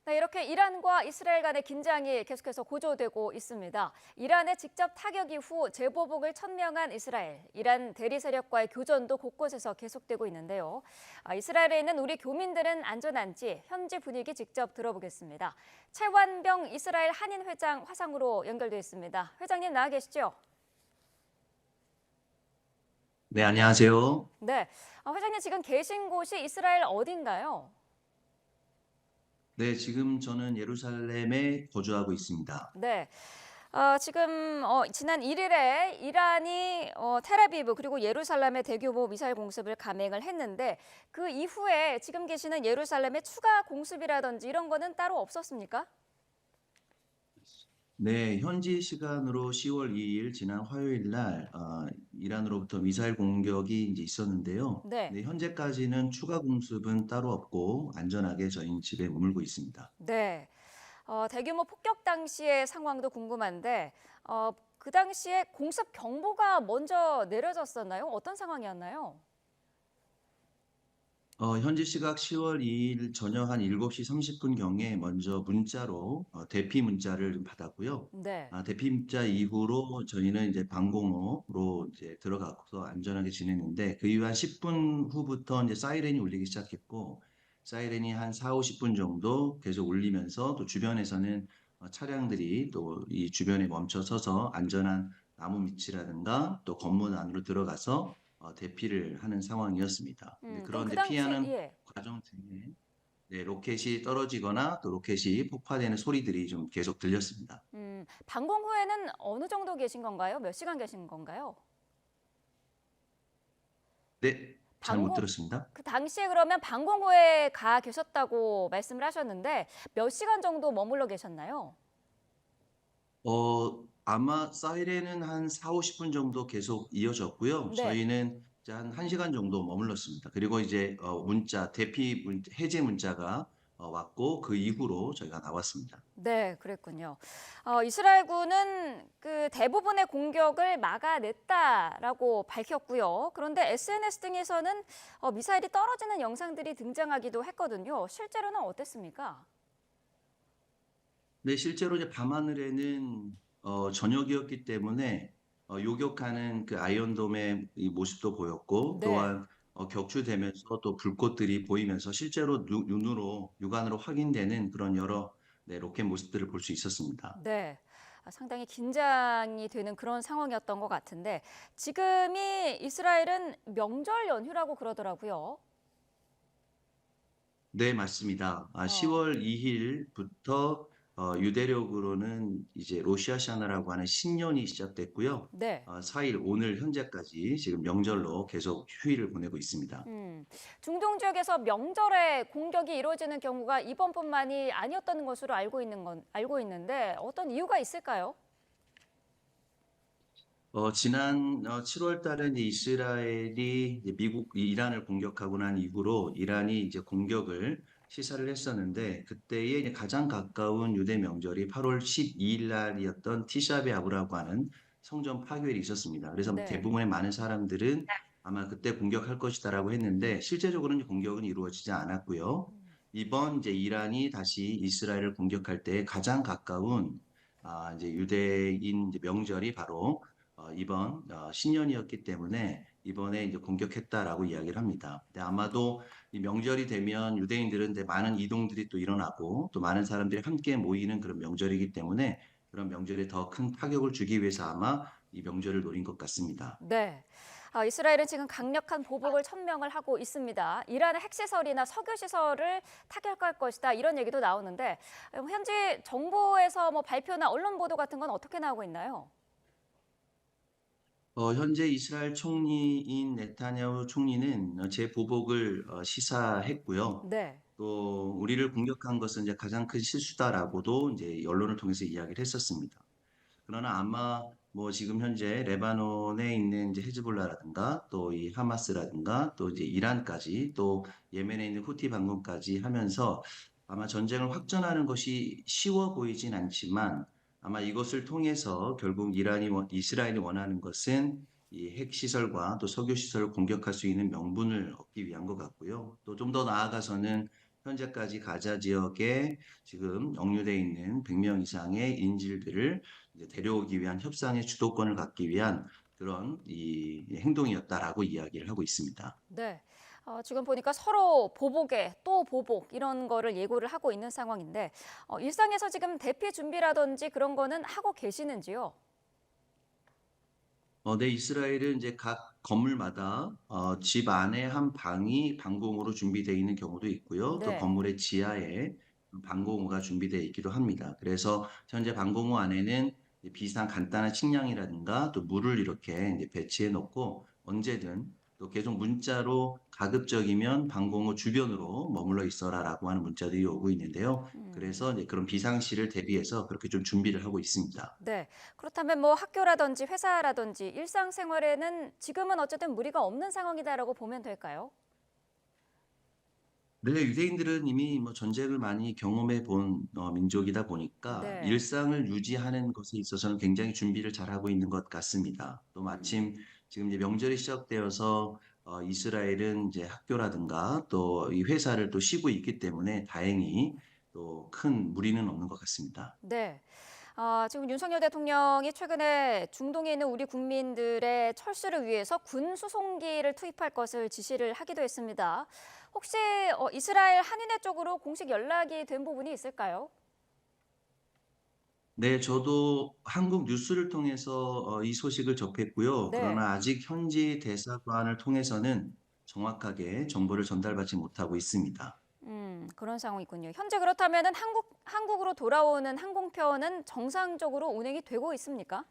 네, 이렇게 이란과 이스라엘 간의 긴장이 계속해서 고조되고 있습니다. 이란의 직접 타격 이후 재보복을 천명한 이스라엘, 이란 대리 세력과의 교전도 곳곳에서 계속되고 있는데요. 이스라엘에 있는 우리 교민들은 안전한지 현지 분위기 직접 들어보겠습니다. 최완병 이스라엘 한인 회장 화상으로 연결돼 있습니다. 회장님 나와 계시죠? 네, 안녕하세요. 네, 회장님 지금 계신 곳이 이스라엘 어딘가요? 네, 지금 저는 예루살렘에 거주하고 있습니다. 네. 지금 지난 1일에 이란이 텔아비브 그리고 예루살렘의 대규모 미사일 공습을 감행을 했는데 그 이후에 지금 계시는 예루살렘의 추가 공습이라든지 이런 거는 따로 없었습니까? 네, 현지 시간으로 10월 2일 지난 화요일 날 이란으로부터 미사일 공격이 이제 있었는데요. 네. 네, 현재까지는 추가 공습은 따로 없고 안전하게 저희 집에 머물고 있습니다. 네. 대규모 폭격 당시의 상황도 궁금한데 그 당시에 공습 경보가 먼저 내려졌었나요? 어떤 상황이었나요? 현지 시각 10월 2일 저녁 한 7시 30분경에 먼저 문자로 대피 문자를 받았고요. 네. 대피 문자 이후로 저희는 이제 방공호로 이제 들어가서 안전하게 지냈는데 그 이후 한 10분 후부터 이제 사이렌이 울리기 시작했고 사이렌이 한 4, 50분 정도 계속 울리면서 또 주변에서는 차량들이 또 이 주변에 멈춰 서서 안전한 나무 밑이라든가 또 건물 안으로 들어가서 대피를 하는 상황이었습니다. 네, 그럼 그 그런데 당시에 피하는 예. 과정 중에 네, 로켓이 떨어지거나 또 로켓이 폭파되는 소리들이 좀 계속 들렸습니다. 방공 후에는 어느 정도 계신 건가요? 몇 시간 계신 건가요? 네, 잘 못 방공 들었습니다. 그 당시에 그러면 방공호에 가 계셨다고 말씀을 하셨는데 몇 시간 정도 머물러 계셨나요? 아마 사이렌은 한 4, 50분 정도 계속 이어졌고요. 네. 저희는 이제 한 1시간 정도 머물렀습니다. 그리고 이제 해제 문자가 왔고 그 이후로 저희가 나왔습니다. 네, 그랬군요. 이스라엘군은 그 대부분의 공격을 막아냈다라고 밝혔고요. 그런데 SNS 등에서는 미사일이 떨어지는 영상들이 등장하기도 했거든요. 실제로는 어땠습니까? 네, 실제로 이제 밤하늘에는 저녁이었기 때문에 요격하는 그 아이언돔의 이 모습도 보였고 네. 또한 격추되면서 또 불꽃들이 보이면서 실제로 눈으로 육안으로 확인되는 그런 여러 네, 로켓 모습들을 볼 수 있었습니다. 네. 상당히 긴장이 되는 그런 상황이었던 것 같은데 지금이 이스라엘은 명절 연휴라고 그러더라고요. 네, 맞습니다. 어, 10월 2일부터 유대력으로는 이제 로시아샤나라고 하는 신년이 시작됐고요. 네. 4일 오늘 현재까지 지금 명절로 계속 휴일을 보내고 있습니다. 중동 지역에서 명절에 공격이 이루어지는 경우가 이번뿐만이 아니었다는 것으로 알고 있는데 어떤 이유가 있을까요? 지난 7월 달에 이제 이스라엘이 이제 이란을 공격하고 난 이후로 이란이 이제 공격을 시사를 했었는데 그때에 이제 가장 가까운 유대 명절이 8월 12일 날이었던 티샤베아브라고 하는 성전 파괴일이 있었습니다. 그래서 네. 대부분의 많은 사람들은 아마 그때 공격할 것이다라고 했는데 실제적으로는 공격은 이루어지지 않았고요. 이번 이제 이란이 다시 이스라엘을 공격할 때 가장 가까운 이제 유대인 이제 명절이 바로 이번 신년이었기 때문에 이번에 이제 공격했다라고 이야기를 합니다. 근데 아마도 이 명절이 되면 유대인들은 이제 많은 이동들이 또 일어나고 또 많은 사람들이 함께 모이는 그런 명절이기 때문에 그런 명절에 더 큰 타격을 주기 위해서 아마 이 명절을 노린 것 같습니다. 네. 이스라엘은 지금 강력한 보복을 천명을 하고 있습니다. 이란의 핵시설이나 석유시설을 타격할 것이다 이런 얘기도 나오는데 현지 정부에서 뭐 발표나 언론 보도 같은 건 어떻게 나오고 있나요? 현재 이스라엘 총리인 네타냐후 총리는 재보복을 시사했고요. 네. 또 우리를 공격한 것은 이제 가장 큰 실수다라고도 이제 언론을 통해서 이야기를 했었습니다. 그러나 아마 뭐 지금 현재 레바논에 있는 이제 헤즈볼라라든가 또 이 하마스라든가 또 이제 이란까지 또 예멘에 있는 후티 반군까지 하면서 아마 전쟁을 확전하는 것이 쉬워 보이진 않지만 아마 이것을 통해서 결국 이스라엘이 원하는 것은 이 핵시설과 또 석유시설을 공격할 수 있는 명분을 얻기 위한 것 같고요. 또 좀 더 나아가서는 현재까지 가자 지역에 지금 억류돼 있는 100명 이상의 인질들을 이제 데려오기 위한 협상의 주도권을 갖기 위한 그런 이 행동이었다라고 이야기를 하고 있습니다. 네. 지금 보니까 서로 보복에 또 보복 이런 거를 예고를 하고 있는 상황인데 일상에서 지금 대피 준비라든지 그런 거는 하고 계시는지요? 네, 이스라엘은 이제 각 건물마다 집 안에 한 방이 방공호로 준비되어 있는 경우도 있고요. 또 네. 건물의 지하에 방공호가 준비되어 있기도 합니다. 그래서 현재 방공호 안에는 이제 비상 간단한 식량이라든가 또 물을 이렇게 이제 배치해 놓고 언제든 또 계속 문자로 가급적이면 방공호 주변으로 머물러 있어라라고 하는 문자들이 오고 있는데요. 그래서 이제 그런 비상시를 대비해서 그렇게 좀 준비를 하고 있습니다. 네. 그렇다면 뭐 학교라든지 회사라든지 일상생활에는 지금은 어쨌든 무리가 없는 상황이다라고 보면 될까요? 네, 유대인들은 이미 뭐 전쟁을 많이 경험해 본 민족이다 보니까 네. 일상을 유지하는 것에 있어서는 굉장히 준비를 잘하고 있는 것 같습니다. 또 마침 지금 이제 명절이 시작되어서 이스라엘은 이제 학교라든가 또 이 회사를 또 쉬고 있기 때문에 다행히 또 큰 무리는 없는 것 같습니다. 네. 지금 윤석열 대통령이 최근에 중동에 있는 우리 국민들의 철수를 위해서 군 수송기를 투입할 것을 지시를 하기도 했습니다. 혹시 이스라엘 한인회 쪽으로 공식 연락이 된 부분이 있을까요? 네, 저도 한국 뉴스를 통해서 이 소식을 접했고요. 네. 그러나 아직 현지 대사관을 통해서는 정확하게 정보를 전달받지 못하고 있습니다. 그런 상황이군요. 현재 그렇다면은 한국으로 돌아오는 항공편은 정상적으로 운행이 되고 있습니까?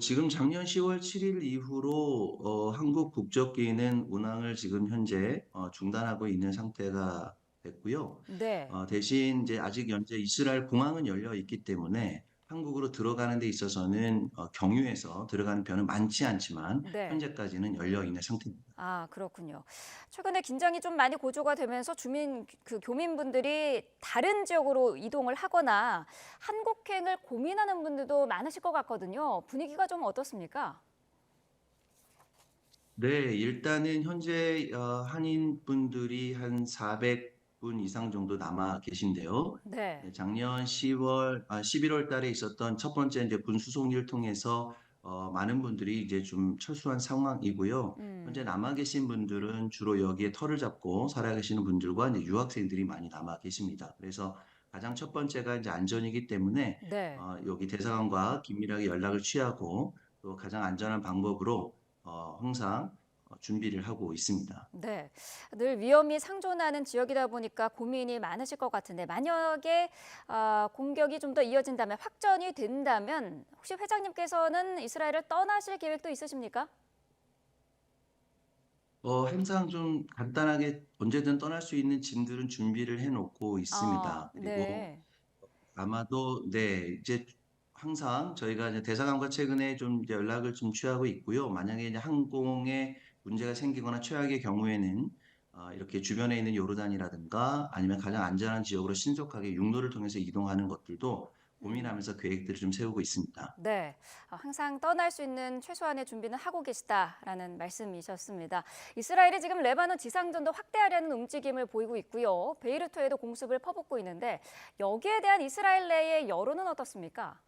지금 작년 10월 7일 이후로 한국 국적기는 운항을 지금 현재 중단하고 있는 상태가 됐고요. 네. 대신 이제 아직 현재 이스라엘 공항은 열려 있기 때문에 한국으로 들어가는 데 있어서는 경유해서 들어가는 편은 많지 않지만 네. 현재까지는 열려 있는 상태입니다. 그렇군요. 최근에 긴장이 좀 많이 고조가 되면서 교민분들이 다른 지역으로 이동을 하거나 한국행을 고민하는 분들도 많으실 것 같거든요. 분위기가 좀 어떻습니까? 네, 일단은 현재 한인분들이 한 400분 이상 정도 남아 계신데요. 네. 네, 작년 11월 달에 있었던 첫 번째 이제 군수송리를 통해서 많은 분들이 이제 좀 철수한 상황이고요. 현재 음, 남아 계신 분들은 주로 여기에 터를 잡고 살아계시는 분들과 이제 유학생들이 많이 남아 계십니다. 그래서 가장 첫 번째가 이제 안전이기 때문에 네. 여기 대사관과 긴밀하게 연락을 취하고 또 가장 안전한 방법으로 항상 준비를 하고 있습니다. 네. 늘 위험이 상존하는 지역이다 보니까 고민이 많으실 것 같은데 만약에 공격이 좀 더 이어진다면 확전이 된다면 혹시 회장님께서는 이스라엘을 떠나실 계획도 있으십니까? 항상 좀 간단하게 언제든 떠날 수 있는 짐들은 준비를 해놓고 있습니다. 그리고 네. 아마도 네, 이제 항상 저희가 이제 대사관과 최근에 좀 이제 연락을 좀 취하고 있고요. 만약에 이제 항공에 문제가 생기거나 최악의 경우에는 이렇게 주변에 있는 요르단이라든가 아니면 가장 안전한 지역으로 신속하게 육로를 통해서 이동하는 것들도 고민하면서 계획들을 좀 세우고 있습니다. 네, 항상 떠날 수 있는 최소한의 준비는 하고 계시다라는 말씀이셨습니다. 이스라엘이 지금 레바논 지상전도 확대하려는 움직임을 보이고 있고요. 베이루트에도 공습을 퍼붓고 있는데 여기에 대한 이스라엘 내의 여론은 어떻습니까?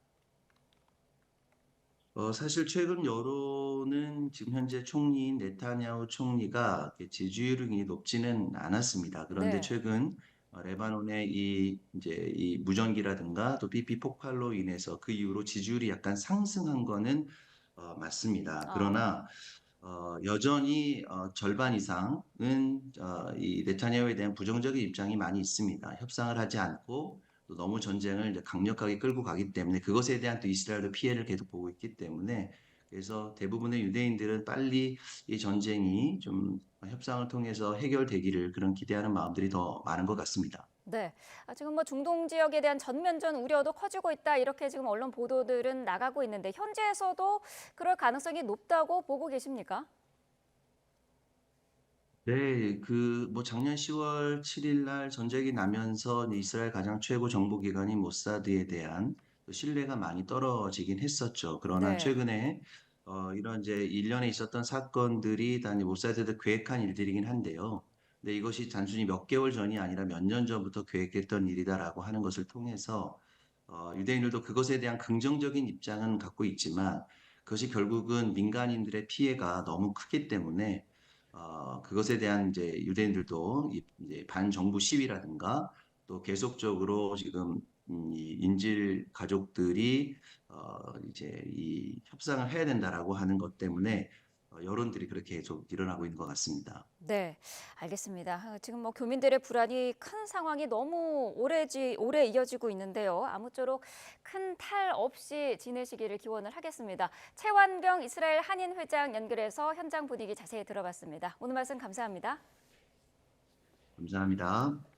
사실 최근 여론은 지금 현재 총리인 네타냐후 총리가 이렇게 지지율이 높지는 않았습니다. 그런데 네. 최근 레바논의 이 이제 이 무전기라든가 또 BP 폭발로 인해서 그 이후로 지지율이 약간 상승한 거는 맞습니다. 아, 그러나 여전히 절반 이상은 이 네타냐후에 대한 부정적인 입장이 많이 있습니다. 협상을 하지 않고 또 너무 전쟁을 이제 강력하게 끌고 가기 때문에 그것에 대한 또 이스라엘도 피해를 계속 보고 있기 때문에 그래서 대부분의 유대인들은 빨리 이 전쟁이 좀 협상을 통해서 해결되기를 그런 기대하는 마음들이 더 많은 것 같습니다. 네. 지금 뭐 중동 지역에 대한 전면전 우려도 커지고 있다 이렇게 지금 언론 보도들은 나가고 있는데 현지에서도 그럴 가능성이 높다고 보고 계십니까? 네, 뭐 작년 10월 7일 날 전쟁이 나면서 이제 이스라엘 가장 최고 정보기관인 모사드에 대한 또 신뢰가 많이 떨어지긴 했었죠. 그러나 네. 최근에 이런 이제 일련에 있었던 사건들이 다 이제 모사드도 계획한 일들이긴 한데요. 근데 이것이 단순히 몇 개월 전이 아니라 몇 년 전부터 계획했던 일이다라고 하는 것을 통해서 유대인들도 그것에 대한 긍정적인 입장은 갖고 있지만 그것이 결국은 민간인들의 피해가 너무 크기 때문에 그것에 대한 이제 유대인들도 이제 반정부 시위라든가 또 계속적으로 지금 이 인질 가족들이 이제 이 협상을 해야 된다라고 하는 것 때문에 여론들이 그렇게 계속 일어나고 있는 것 같습니다. 네, 알겠습니다. 지금 뭐 교민들의 불안이 큰 상황이 너무 오래 이어지고 있는데요. 아무쪼록 큰 탈 없이 지내시기를 기원을 하겠습니다. 최완경 이스라엘 한인 회장 연결해서 현장 분위기 자세히 들어봤습니다. 오늘 말씀 감사합니다. 감사합니다.